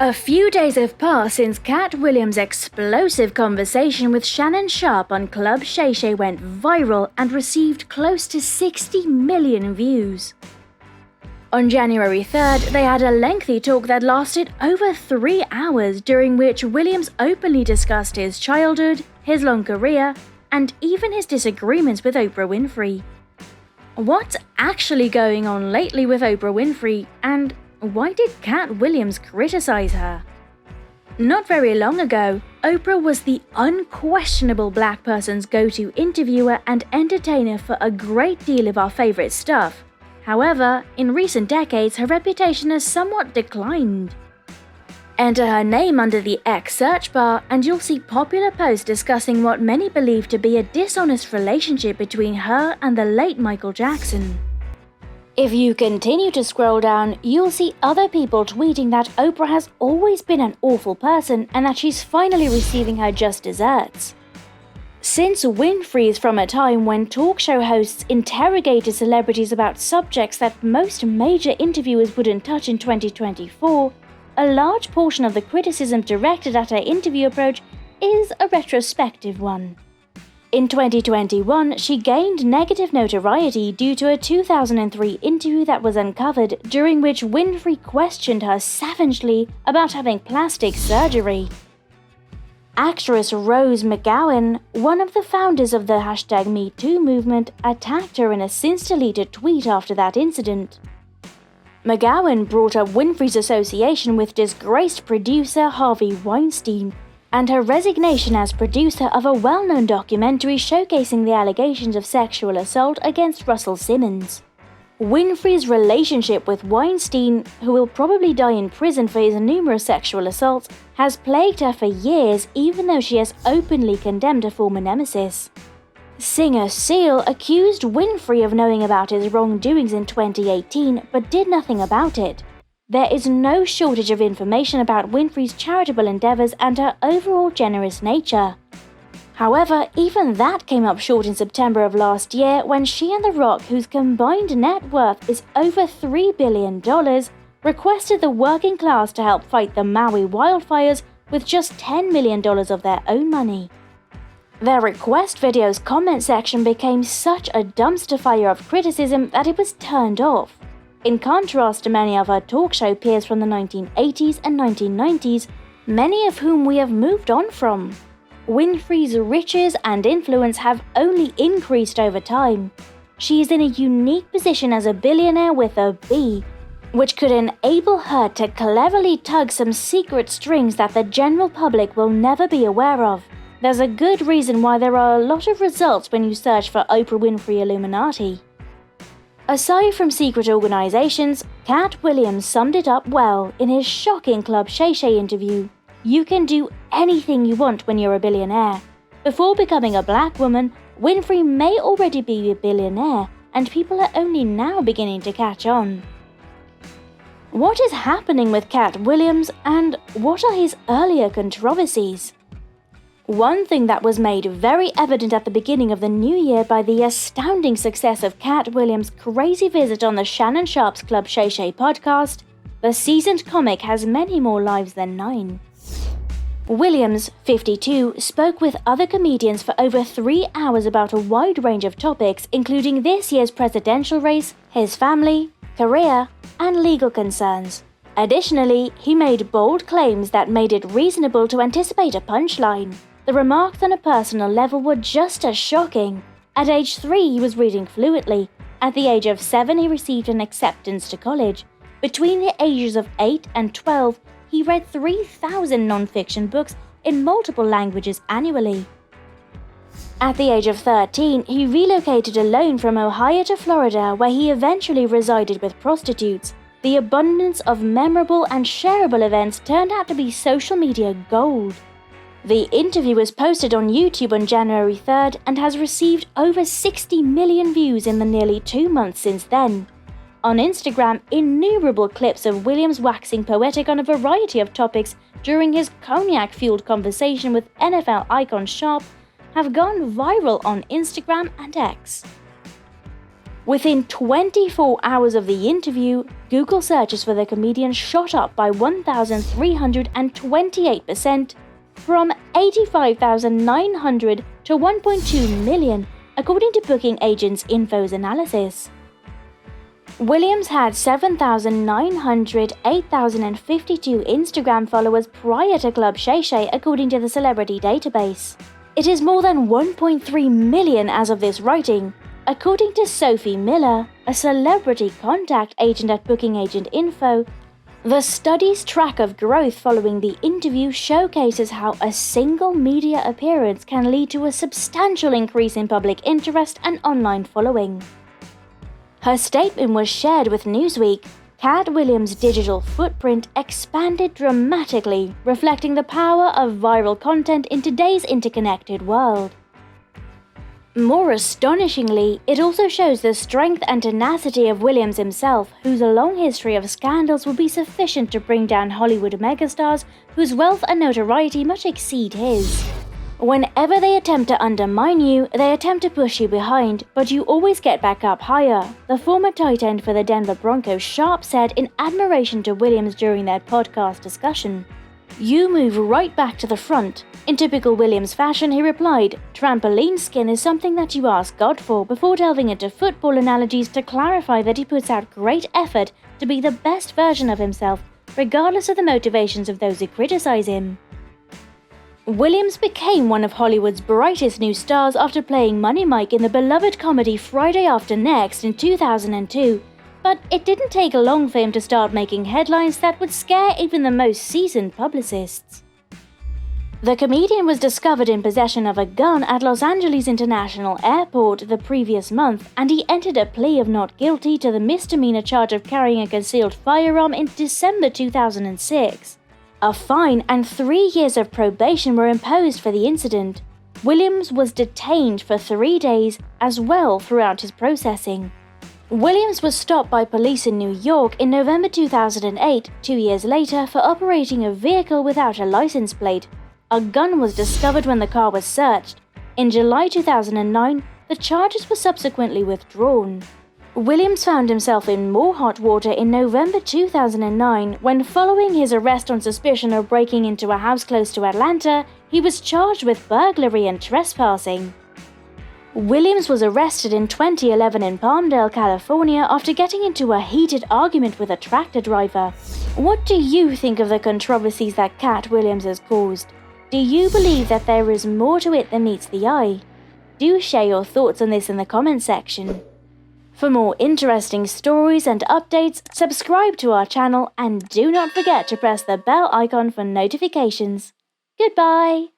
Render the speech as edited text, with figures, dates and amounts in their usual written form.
A few days have passed since Katt Williams' explosive conversation with Shannon Sharpe on Club Shay Shay went viral and received close to 60 million views. On January 3rd, they had a lengthy talk that lasted over 3 hours, during which Williams openly discussed his childhood, his long career, and even his disagreements with Oprah Winfrey. What's actually going on lately with Oprah Winfrey, and why did Katt Williams criticize her? Not very long ago, Oprah was the unquestionable black person's go-to interviewer and entertainer for a great deal of our favorite stuff. However, in recent decades, her reputation has somewhat declined. Enter her name under the X search bar and you'll see popular posts discussing what many believe to be a dishonest relationship between her and the late Michael Jackson. If you continue to scroll down, you'll see other people tweeting that Oprah has always been an awful person and that she's finally receiving her just desserts. Since Winfrey is from a time when talk show hosts interrogated celebrities about subjects that most major interviewers wouldn't touch in 2024, a large portion of the criticism directed at her interview approach is a retrospective one. In 2021, she gained negative notoriety due to a 2003 interview that was uncovered, during which Winfrey questioned her savagely about having plastic surgery. Actress Rose McGowan, one of the founders of the #MeToo movement, attacked her in a since-deleted tweet after that incident. McGowan brought up Winfrey's association with disgraced producer Harvey Weinstein, and her resignation as producer of a well-known documentary showcasing the allegations of sexual assault against Russell Simmons. Winfrey's relationship with Weinstein, who will probably die in prison for his numerous sexual assaults, has plagued her for years, even though she has openly condemned her former nemesis. Singer Seal accused Winfrey of knowing about his wrongdoings in 2018, but did nothing about it. There is no shortage of information about Winfrey's charitable endeavors and her overall generous nature. However, even that came up short in September of last year when she and The Rock, whose combined net worth is over $3 billion, requested the working class to help fight the Maui wildfires with just $10 million of their own money. Their request video's comment section became such a dumpster fire of criticism that it was turned off. In contrast to many of her talk show peers from the 1980s and 1990s, many of whom we have moved on from. Winfrey's riches and influence have only increased over time. She is in a unique position as a billionaire with a B, which could enable her to cleverly tug some secret strings that the general public will never be aware of. There's a good reason why there are a lot of results when you search for Oprah Winfrey Illuminati. Aside from secret organizations, Katt Williams summed it up well in his shocking Club Shay Shay interview. You can do anything you want when you're a billionaire. Before becoming a black woman, Winfrey may already be a billionaire, and people are only now beginning to catch on. What is happening with Katt Williams, and what are his earlier controversies? One thing that was made very evident at the beginning of the new year by the astounding success of Katt Williams' crazy visit on the Shannon Sharpe's Club Shay Shay podcast, the seasoned comic has many more lives than 9. Williams, 52, spoke with other comedians for over 3 hours about a wide range of topics, including this year's presidential race, his family, career, and legal concerns. Additionally, he made bold claims that made it reasonable to anticipate a punchline. The remarks on a personal level were just as shocking. At age 3, he was reading fluently. At the age of 7, he received an acceptance to college. Between the ages of 8 and 12, he read 3,000 non-fiction books in multiple languages annually. At the age of 13, he relocated alone from Ohio to Florida, where he eventually resided with prostitutes. The abundance of memorable and shareable events turned out to be social media gold. The interview was posted on YouTube on January 3rd and has received over 60 million views in the nearly 2 months since then. On Instagram, innumerable clips of Williams waxing poetic on a variety of topics during his cognac-fueled conversation with NFL icon Sharpe have gone viral on Instagram and X. Within 24 hours of the interview, Google searches for the comedian shot up by 1,328%, from 85,900 to 1.2 million, according to booking agents Info's analysis. Williams had 7,900, 8,052 Instagram followers prior to Club Shay Shay, according to the celebrity database. It is more than 1.3 million as of this writing, according to Sophie Miller, a celebrity contact agent at booking agent Info. The study's track of growth following the interview showcases how a single media appearance can lead to a substantial increase in public interest and online following. Her statement was shared with Newsweek. Katt Williams' digital footprint expanded dramatically, reflecting the power of viral content in today's interconnected world. More astonishingly, it also shows the strength and tenacity of Williams himself, whose long history of scandals would be sufficient to bring down Hollywood megastars whose wealth and notoriety much exceed his. Whenever they attempt to undermine you, they attempt to push you behind, but you always get back up higher, the former tight end for the Denver Broncos sharp said in admiration to Williams during their podcast discussion. "You move right back to the front." In typical Williams fashion, he replied, "Trampoline skin is something that you ask God for," before delving into football analogies to clarify that he puts out great effort to be the best version of himself, regardless of the motivations of those who criticize him. Williams became one of Hollywood's brightest new stars after playing Money Mike in the beloved comedy Friday After Next in 2002, but it didn't take long for him to start making headlines that would scare even the most seasoned publicists. The comedian was discovered in possession of a gun at Los Angeles International Airport the previous month, and he entered a plea of not guilty to the misdemeanor charge of carrying a concealed firearm in December 2006. A fine and 3 years of probation were imposed for the incident. Williams was detained for 3 days as well throughout his processing. Williams was stopped by police in New York in November 2008, 2 years later, for operating a vehicle without a license plate. A gun was discovered when the car was searched. In July 2009, the charges were subsequently withdrawn. Williams found himself in more hot water in November 2009 when, following his arrest on suspicion of breaking into a house close to Atlanta, he was charged with burglary and trespassing. Williams was arrested in 2011 in Palmdale, California after getting into a heated argument with a tractor driver. What do you think of the controversies that Katt Williams has caused? Do you believe that there is more to it than meets the eye? Do share your thoughts on this in the comment section. For more interesting stories and updates, subscribe to our channel and do not forget to press the bell icon for notifications. Goodbye!